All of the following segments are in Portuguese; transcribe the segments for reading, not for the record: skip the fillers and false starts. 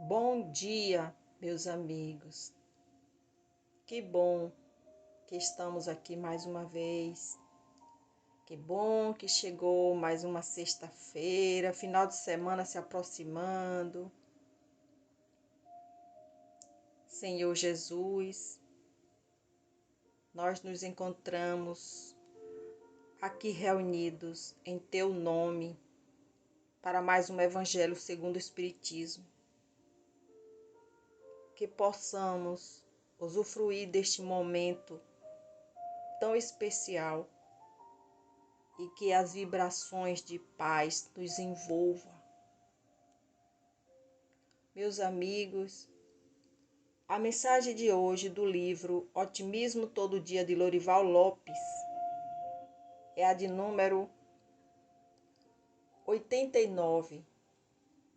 Bom dia, meus amigos. Que bom que estamos aqui mais uma vez. Que bom que chegou mais uma sexta-feira, final de semana se aproximando. Senhor Jesus, nós nos encontramos aqui reunidos em Teu nome para mais um Evangelho segundo o Espiritismo. Que possamos usufruir deste momento tão especial e que as vibrações de paz nos envolvam. Meus amigos, a mensagem de hoje do livro Otimismo Todo Dia de Lorival Lopes é a de número 89,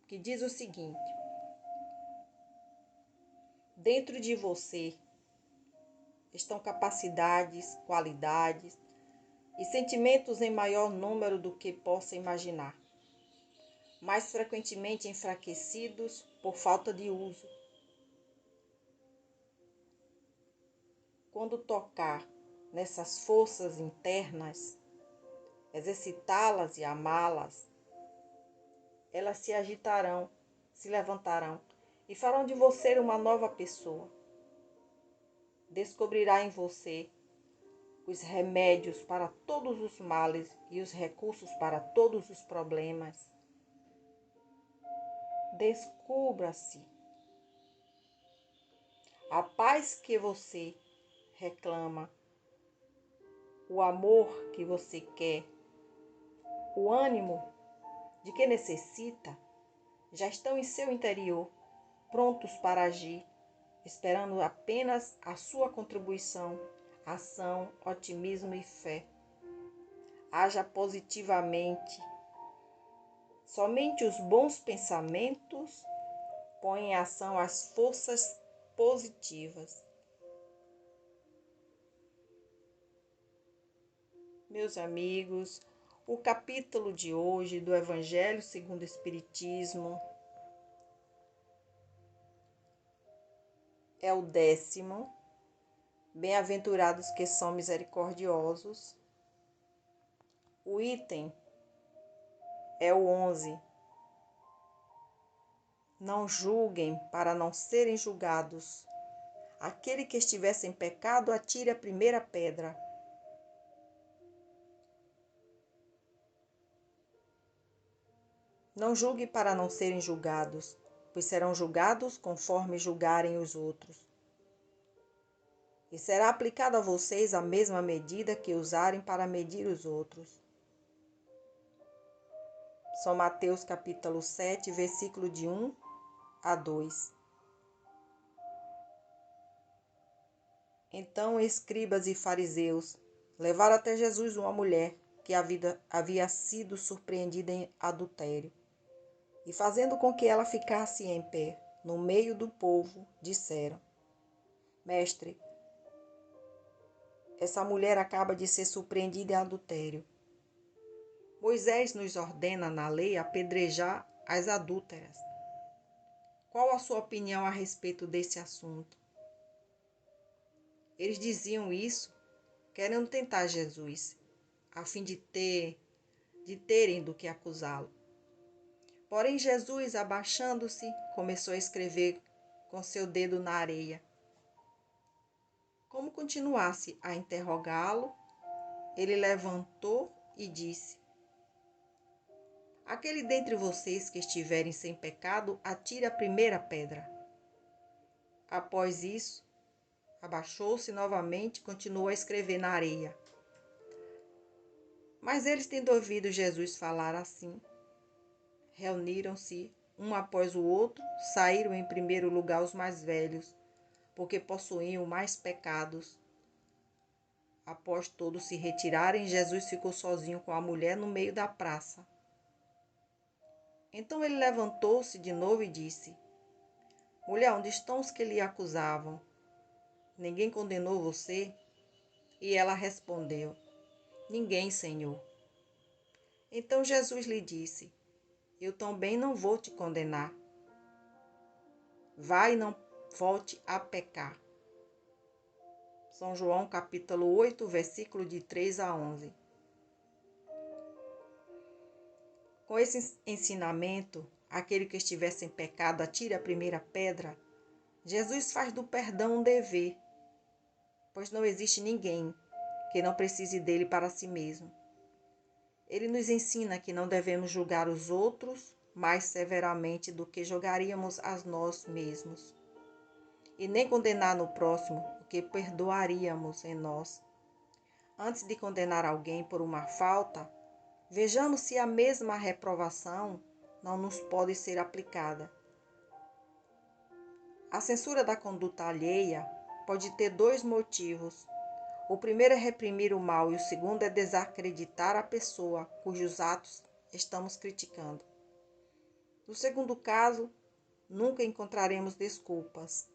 que diz o seguinte: dentro de você estão capacidades, qualidades e sentimentos em maior número do que possa imaginar, mais frequentemente enfraquecidos por falta de uso. Quando tocar nessas forças internas, exercitá-las e amá-las, elas se agitarão, se levantarão e farão de você uma nova pessoa. Descobrirá em você os remédios para todos os males e os recursos para todos os problemas. Descubra-se. A paz que você reclama, o amor que você quer, o ânimo de que necessita, já estão em seu interior, prontos para agir, esperando apenas a sua contribuição, ação, otimismo e fé. Haja positivamente. Somente os bons pensamentos põem em ação as forças positivas. Meus amigos, o capítulo de hoje do Evangelho segundo o Espiritismo é o 10º. Bem-aventurados que são misericordiosos. O item é o 11. Não julguem para não serem julgados. Aquele que estiver sem pecado, atire a primeira pedra. Não julgue para não serem julgados, pois serão julgados conforme julgarem os outros. E será aplicada a vocês a mesma medida que usarem para medir os outros. São Mateus capítulo 7, versículo de 1 a 2. Então, escribas e fariseus levaram até Jesus uma mulher que havia sido surpreendida em adultério. E fazendo com que ela ficasse em pé, no meio do povo, disseram: Mestre, essa mulher acaba de ser surpreendida em adultério. Moisés nos ordena na lei apedrejar as adúlteras. Qual a sua opinião a respeito desse assunto? Eles diziam isso querendo tentar Jesus, a fim de terem do que acusá-lo. Porém, Jesus, abaixando-se, começou a escrever com seu dedo na areia. Como continuasse a interrogá-lo, ele levantou e disse: Aquele dentre vocês que estiverem sem pecado, atire a primeira pedra. Após isso, abaixou-se novamente e continuou a escrever na areia. Mas eles, tendo ouvido Jesus falar assim, reuniram-se um após o outro, saíram em primeiro lugar os mais velhos, porque possuíam mais pecados. Após todos se retirarem, Jesus ficou sozinho com a mulher no meio da praça. Então ele levantou-se de novo e disse: Mulher, onde estão os que lhe acusavam? Ninguém condenou você? E ela respondeu: Ninguém, Senhor. Então Jesus lhe disse: Eu também não vou te condenar. vai e não volte a pecar. São João capítulo 8, versículo de 3 a 11. Com esse ensinamento, aquele que estiver sem pecado, atire a primeira pedra. Jesus faz do perdão um dever, pois não existe ninguém que não precise dele para si mesmo. Ele nos ensina que não devemos julgar os outros mais severamente do que julgaríamos a nós mesmos, e nem condenar no próximo o que perdoaríamos em nós. Antes de condenar alguém por uma falta, vejamos se a mesma reprovação não nos pode ser aplicada. A censura da conduta alheia pode ter dois motivos. O primeiro é reprimir o mal e o segundo é desacreditar a pessoa cujos atos estamos criticando. No segundo caso, nunca encontraremos desculpas,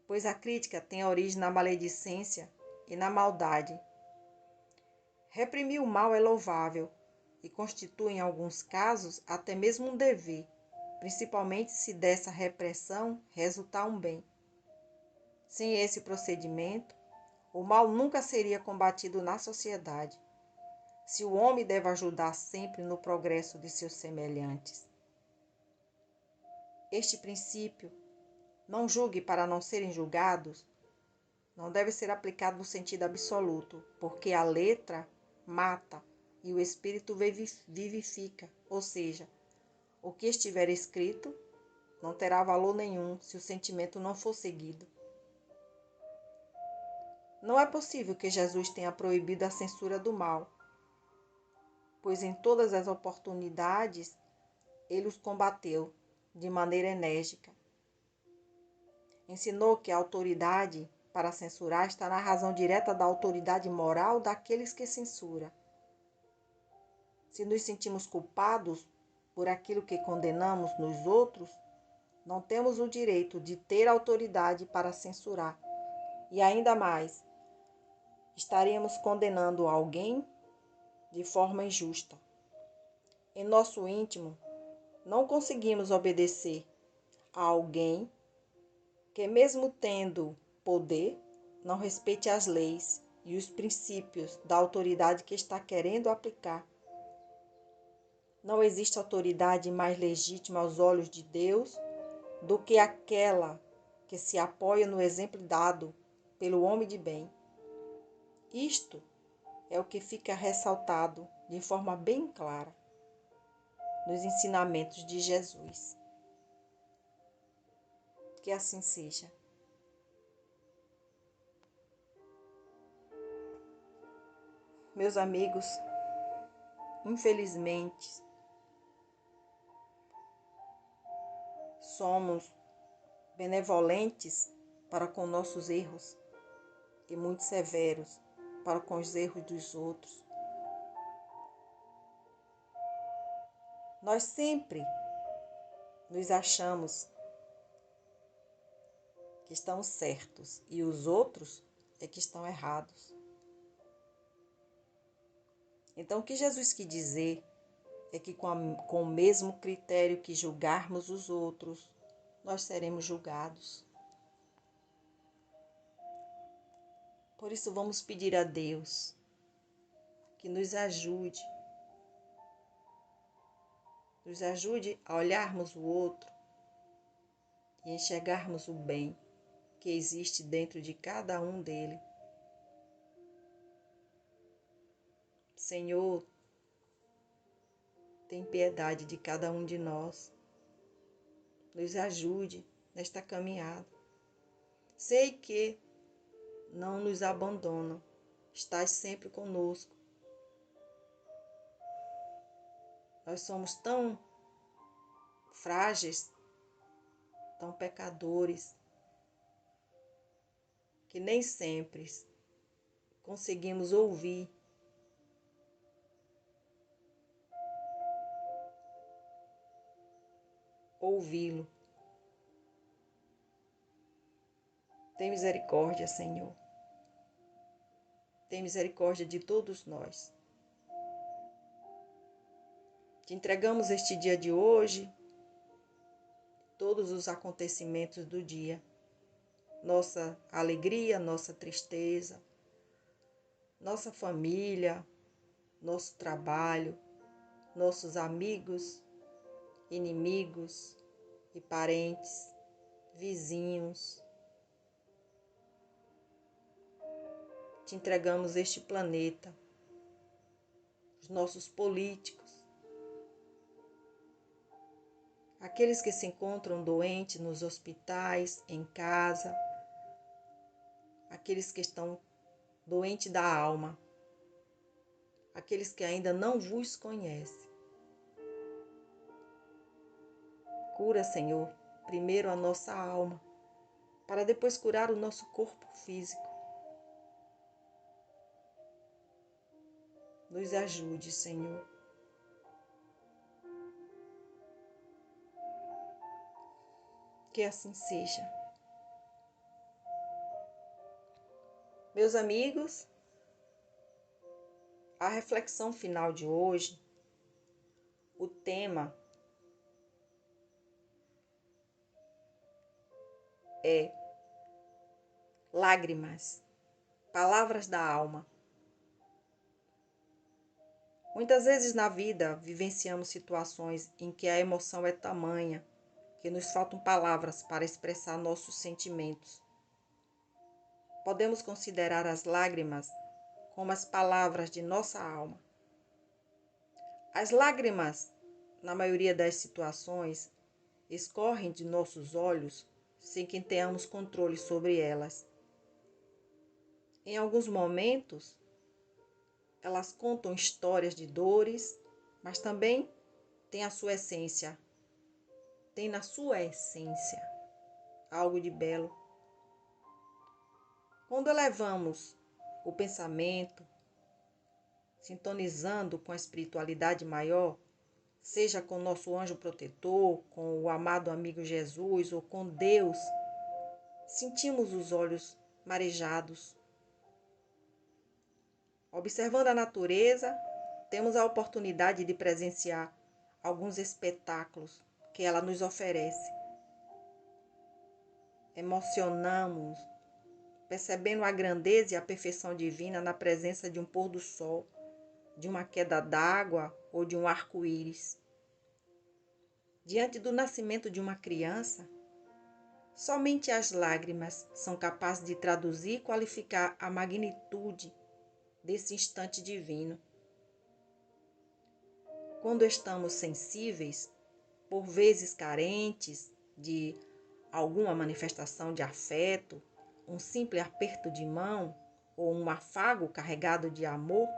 pois a crítica tem origem na maledicência e na maldade. Reprimir o mal é louvável e constitui, em alguns casos, até mesmo um dever, principalmente se dessa repressão resultar um bem. Sem esse procedimento, o mal nunca seria combatido na sociedade. Se o homem deve ajudar sempre no progresso de seus semelhantes. Este princípio, não julgue para não serem julgados, não deve ser aplicado no sentido absoluto, porque a letra mata e o espírito vivifica, ou seja, o que estiver escrito não terá valor nenhum se o sentimento não for seguido. Não é possível que Jesus tenha proibido a censura do mal, pois em todas as oportunidades ele os combateu de maneira enérgica. Ensinou que a autoridade para censurar está na razão direta da autoridade moral daqueles que censura. Se nos sentimos culpados por aquilo que condenamos nos outros, não temos o direito de ter autoridade para censurar. E ainda mais, estaríamos condenando alguém de forma injusta. Em nosso íntimo, não conseguimos obedecer a alguém que, mesmo tendo poder, não respeite as leis e os princípios da autoridade que está querendo aplicar. Não existe autoridade mais legítima aos olhos de Deus do que aquela que se apoia no exemplo dado pelo homem de bem. Isto é o que fica ressaltado de forma bem clara nos ensinamentos de Jesus. Que assim seja. Meus amigos, infelizmente, somos benevolentes para com nossos erros e muito severos para com os erros dos outros. Nós sempre nos achamos que estamos certos e os outros é que estão errados. Então, o que Jesus quis dizer é que com o mesmo critério que julgarmos os outros, nós seremos julgados. Por isso, vamos pedir a Deus que nos ajude a olharmos o outro e enxergarmos o bem que existe dentro de cada um dele. Senhor, tem piedade de cada um de nós. Nos ajude nesta caminhada. Sei que não nos abandona, estás sempre conosco. Nós somos tão frágeis, tão pecadores, que nem sempre conseguimos ouvi-lo. Tem misericórdia, Senhor. Tem misericórdia de todos nós. Te entregamos este dia de hoje todos os acontecimentos do dia, nossa alegria, nossa tristeza, nossa família, nosso trabalho, nossos amigos, inimigos e parentes, vizinhos. Te entregamos este planeta, os nossos políticos, aqueles que se encontram doentes nos hospitais, em casa, aqueles que estão doentes da alma, aqueles que ainda não vos conhecem. Cura, Senhor, primeiro a nossa alma, para depois curar o nosso corpo físico. Nos ajude, Senhor. Que assim seja. Meus amigos, a reflexão final de hoje, o tema é lágrimas, palavras da alma. Muitas vezes na vida vivenciamos situações em que a emoção é tamanha que nos faltam palavras para expressar nossos sentimentos. Podemos considerar as lágrimas como as palavras de nossa alma. As lágrimas, na maioria das situações, escorrem de nossos olhos sem que tenhamos controle sobre elas. Em alguns momentos, elas contam histórias de dores, mas também tem na sua essência algo de belo. Quando elevamos o pensamento, sintonizando com a espiritualidade maior, seja com nosso anjo protetor, com o amado amigo Jesus ou com Deus, sentimos os olhos marejados. Observando a natureza, temos a oportunidade de presenciar alguns espetáculos que ela nos oferece. Emocionamos, percebendo a grandeza e a perfeição divina na presença de um pôr do sol, de uma queda d'água ou de um arco-íris. Diante do nascimento de uma criança, somente as lágrimas são capazes de traduzir e qualificar a magnitude desse instante divino. Quando estamos sensíveis, por vezes carentes de alguma manifestação de afeto, um simples aperto de mão ou um afago carregado de amor,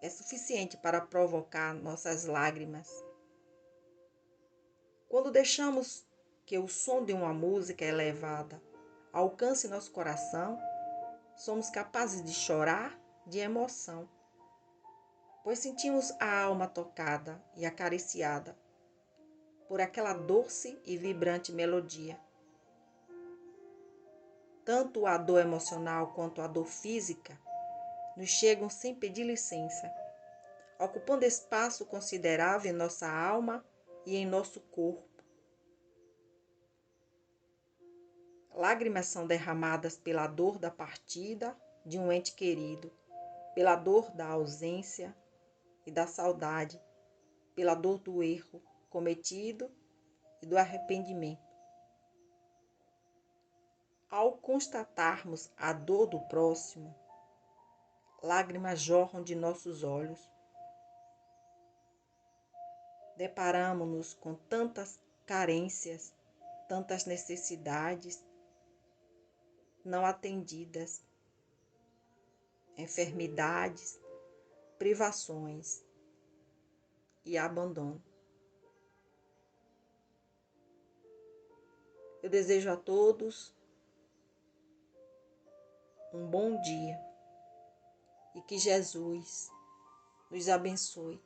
é suficiente para provocar nossas lágrimas. Quando deixamos que o som de uma música elevada alcance nosso coração, somos capazes de chorar de emoção, pois sentimos a alma tocada e acariciada por aquela doce e vibrante melodia. Tanto a dor emocional quanto a dor física nos chegam sem pedir licença, ocupando espaço considerável em nossa alma e em nosso corpo. Lágrimas são derramadas pela dor da partida de um ente querido, pela dor da ausência e da saudade, pela dor do erro cometido e do arrependimento. Ao constatarmos a dor do próximo, lágrimas jorram de nossos olhos. Deparamos-nos com tantas carências, tantas necessidades não atendidas, enfermidades, privações e abandono. Eu desejo a todos um bom dia e que Jesus nos abençoe.